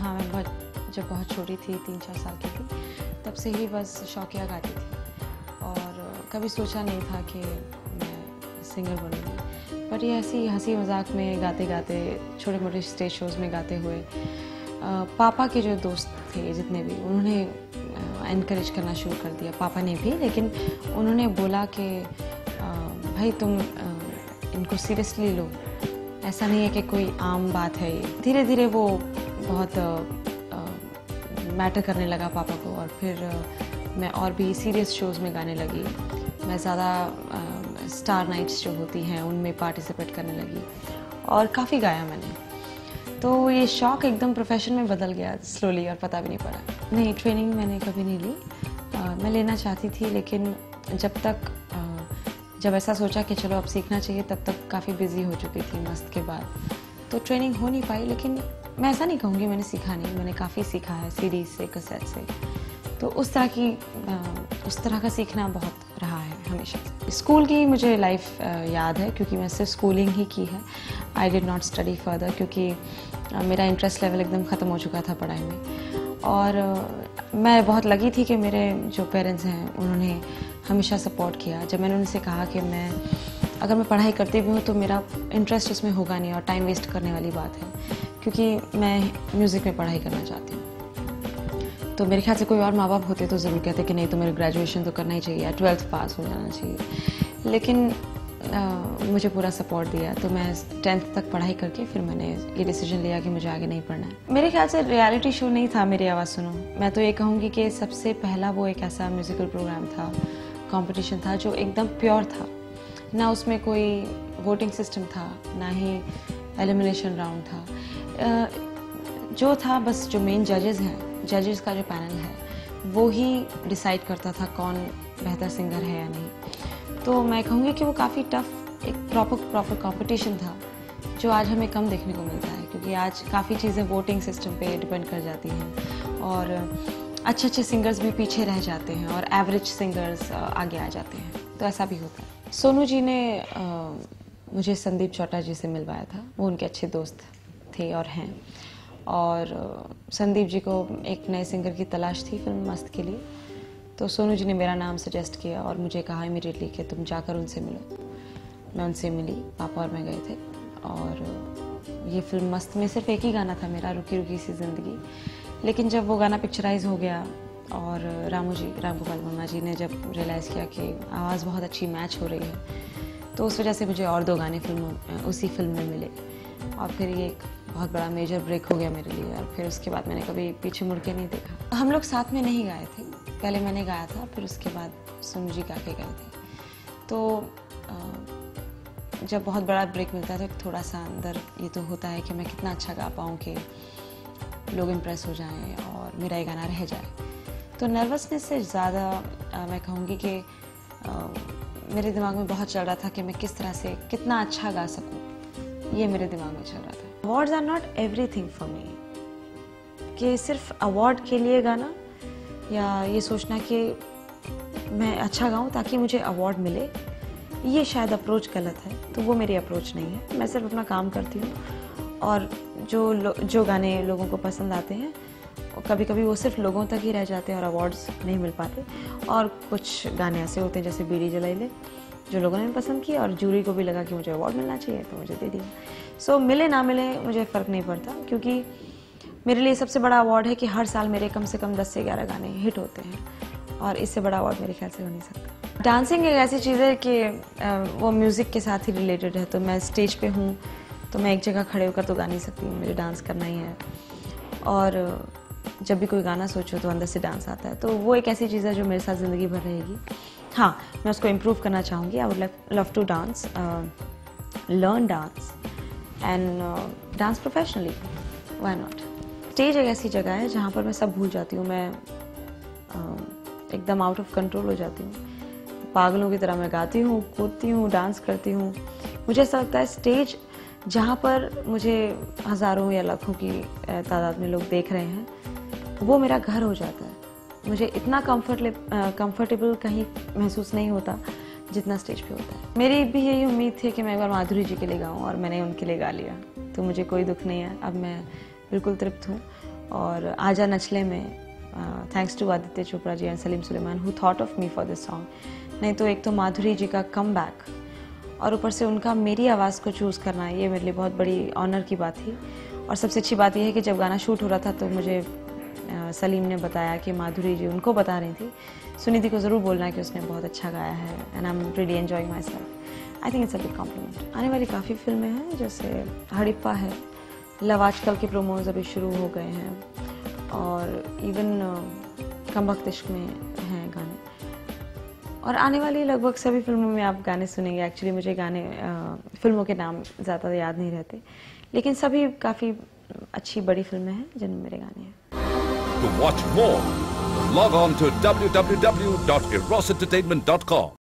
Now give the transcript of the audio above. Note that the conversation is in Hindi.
हाँ, मैं जब बहुत छोटी थी, 3-4 साल की थी, तब से ही बस शौकिया गाती थी और कभी सोचा नहीं था कि मैं सिंगर बनूँगी। पर ये ऐसी हँसी मज़ाक में गाते-गाते, छोटे-मोटे स्टेज शोज़ में गाते हुए पापा के जो दोस्त थे जितने भी, उन्होंने एनकरेज करना शुरू कर दिया, पापा ने भी, लेकिन उन्होंने बोला कि भाई तुम इनको सीरियसली लो, ऐसा नहीं है कि कोई आम बात है ये। धीरे धीरे वो बहुत मैटर करने लगा पापा को और फिर मैं और भी सीरियस शोज़ में गाने लगी। मैं ज़्यादा स्टार नाइट्स जो होती हैं उनमें पार्टिसिपेट करने लगी और काफ़ी गाया मैंने। तो ये शौक़ एकदम प्रोफेशन में बदल गया स्लोली और पता भी नहीं पड़ा। नहीं, ट्रेनिंग मैंने कभी नहीं ली। मैं लेना चाहती थी, लेकिन जब ऐसा सोचा कि चलो अब सीखना चाहिए, तब तक काफ़ी बिज़ी हो चुकी थी मस्त के बाद, तो ट्रेनिंग हो नहीं पाई। लेकिन मैं ऐसा नहीं कहूँगी मैंने सीखा नहीं, मैंने काफ़ी सीखा है सीडी से, कैसेट से। तो उस तरह का सीखना बहुत रहा है हमेशा। स्कूल की मुझे लाइफ याद है क्योंकि मैं सिर्फ स्कूलिंग ही की है। I did not study further क्योंकि मेरा इंटरेस्ट लेवल एकदम ख़त्म हो चुका था पढ़ाई में। और मैं बहुत लगी थी कि मेरे जो पेरेंट्स हैं उन्होंने हमेशा सपोर्ट किया। जब मैंने उनसे कहा कि अगर मैं पढ़ाई करती भी हूँ तो मेरा इंटरेस्ट उसमें होगा नहीं और टाइम वेस्ट करने वाली बात है, क्योंकि मैं म्यूज़िक में पढ़ाई करना चाहती हूँ। तो मेरे ख्याल से कोई और माँ बाप होते तो ज़रूर कहते कि नहीं, तो मेरे ग्रेजुएशन तो करना ही चाहिए या 12th पास हो जाना चाहिए। लेकिन मुझे पूरा सपोर्ट दिया, तो मैं 10th तक पढ़ाई करके फिर मैंने ये डिसीजन लिया कि मुझे आगे नहीं पढ़ना है। मेरे ख्याल से रियलिटी शो नहीं था मेरी आवाज़ सुनो। मैं तो ये कहूँगी कि सबसे पहला वो एक ऐसा म्यूज़िकल प्रोग्राम था, कंपटीशन था जो एकदम प्योर था। ना उसमें कोई वोटिंग सिस्टम था, ना ही एलिमिनेशन राउंड था। जो था बस जो मेन जजेस हैं, जजेस का जो पैनल है, वो ही डिसाइड करता था कौन बेहतर सिंगर है या नहीं। तो मैं कहूँगी कि वो काफ़ी टफ एक प्रॉपर कंपटीशन था, जो आज हमें कम देखने को मिलता है, क्योंकि आज काफ़ी चीज़ें वोटिंग सिस्टम पे डिपेंड कर जाती हैं और अच्छे सिंगर्स भी पीछे रह जाते हैं और एवरेज सिंगर्स आगे आ जाते हैं। तो ऐसा भी होता है। सोनू जी ने मुझे संदीप चौटा जी से मिलवाया था। वो उनके अच्छे दोस्त थे और हैं। और संदीप जी को एक नए सिंगर की तलाश थी फिल्म मस्त के लिए, तो सोनू जी ने मेरा नाम सजेस्ट किया और मुझे कहा इमीडिएटली कि तुम जाकर उनसे मिलो। मैं उनसे मिली, पापा और मैं गए थे और ये फिल्म मस्त में सिर्फ एक ही गाना था मेरा, रुकी रुकी सी ज़िंदगी। लेकिन जब वो गाना पिक्चराइज हो गया और राम गोपाल वर्मा जी ने जब रियलाइज़ किया कि आवाज़ बहुत अच्छी मैच हो रही है, तो उस वजह से मुझे और 2 गाने उसी फिल्म में मिले और फिर ये एक बहुत बड़ा मेजर ब्रेक हो गया मेरे लिए। और फिर उसके बाद मैंने कभी पीछे मुड़ के नहीं देखा। हम लोग साथ में नहीं गाए थे, पहले मैंने गाया था, फिर उसके बाद सोनू जी गा के गए थे। तो जब बहुत बड़ा ब्रेक मिलता है तो थोड़ा सा अंदर ये तो होता है कि मैं कितना अच्छा गा पाऊँ कि लोग इम्प्रेस हो जाएं और मेरा ये गाना रह जाए। तो नर्वसनेस से ज़्यादा मैं कहूँगी कि मेरे दिमाग में बहुत चल रहा था कि मैं किस तरह से कितना अच्छा गा सकूँ, ये मेरे दिमाग में चल रहा था। Awards are not everything for me, कि सिर्फ अवार्ड के लिए गाना या ये सोचना कि मैं अच्छा गाऊँ ताकि मुझे अवार्ड मिले, ये शायद अप्रोच गलत है। तो वो मेरी अप्रोच नहीं है। मैं सिर्फ अपना काम करती हूँ और जो गाने लोगों को पसंद आते हैं कभी कभी वो सिर्फ लोगों तक ही रह जाते हैं और अवार्ड्स नहीं मिल पाते। और कुछ गाने ऐसे होते हैं जैसे बीड़ी जलाई ले, जो लोगों ने पसंद किया और जूरी को भी लगा कि मुझे अवार्ड मिलना चाहिए तो मुझे दे दिया। सो मिले ना मिले मुझे फ़र्क नहीं पड़ता, क्योंकि मेरे लिए सबसे बड़ा अवार्ड है कि हर साल मेरे कम से कम 10 से 11 गाने हिट होते हैं और इससे बड़ा अवार्ड मेरे ख्याल से हो नहीं सकता। डांसिंग एक ऐसी चीज़ है कि वो म्यूज़िक के साथ ही रिलेटेड है। तो मैं स्टेज पे हूँ तो मैं एक जगह खड़े होकर तो गा नहीं सकती हूँ, मुझे डांस करना ही है। और जब भी कोई गाना सोचो तो अंदर से डांस आता है। तो वो एक ऐसी चीज़ है जो मेरे साथ ज़िंदगी भर रहेगी। हाँ, मैं उसको इम्प्रूव करना चाहूँगी। I would love to dance, learn dance and dance professionally, why not. Stage एक ऐसी जगह है जहाँ पर मैं सब भूल जाती हूँ। मैं एकदम आउट ऑफ कंट्रोल हो जाती हूँ, पागलों की तरह मैं गाती हूँ, कूदती हूँ, डांस करती हूँ। मुझे ऐसा लगता है स्टेज जहाँ पर मुझे हज़ारों या लाखों की तादाद में लोग देख रहे हैं, वो मेरा घर हो जाता है। मुझे इतना कंफर्टेबल कहीं महसूस नहीं होता जितना स्टेज पे होता है। मेरी भी यही उम्मीद थी कि मैं एक बार माधुरी जी के लिए गाऊँ और मैंने उनके लिए गा लिया, तो मुझे कोई दुख नहीं है। अब मैं बिल्कुल तृप्त हूँ और आजा नचले में thanks to Aditya Chopra ji and Salim Sulaiman who thought of me for this song. नहीं तो एक तो माधुरी जी का कम बैक और ऊपर से उनका मेरी आवाज़ को चूज़ करना, ये मेरे लिए बहुत बड़ी ऑनर की बात थी। और सबसे अच्छी बात यह है कि जब गाना शूट हो रहा था तो मुझे सलीम ने बताया कि माधुरी जी उनको बता रही थी, सुनिधि को ज़रूर बोलना है कि उसने बहुत अच्छा गाया है and I am really enjoying my self. I think it's a big complement. आने वाली काफ़ी फिल्में हैं, जैसे हड़प्पा है, लव आजकल के प्रोमोज अभी शुरू हो गए हैं और इवन कम वक्त इश्क में हैं गाने। और आने वाली लगभग सभी फिल्मों में आप गाने सुनेंगे। एक्चुअली मुझे गाने फिल्मों के नाम ज़्यादा याद नहीं रहते, लेकिन सभी काफ़ी अच्छी बड़ी फिल्में हैं जिनमें मेरे गाने हैं। To watch more, log on to www.erosentertainment.com.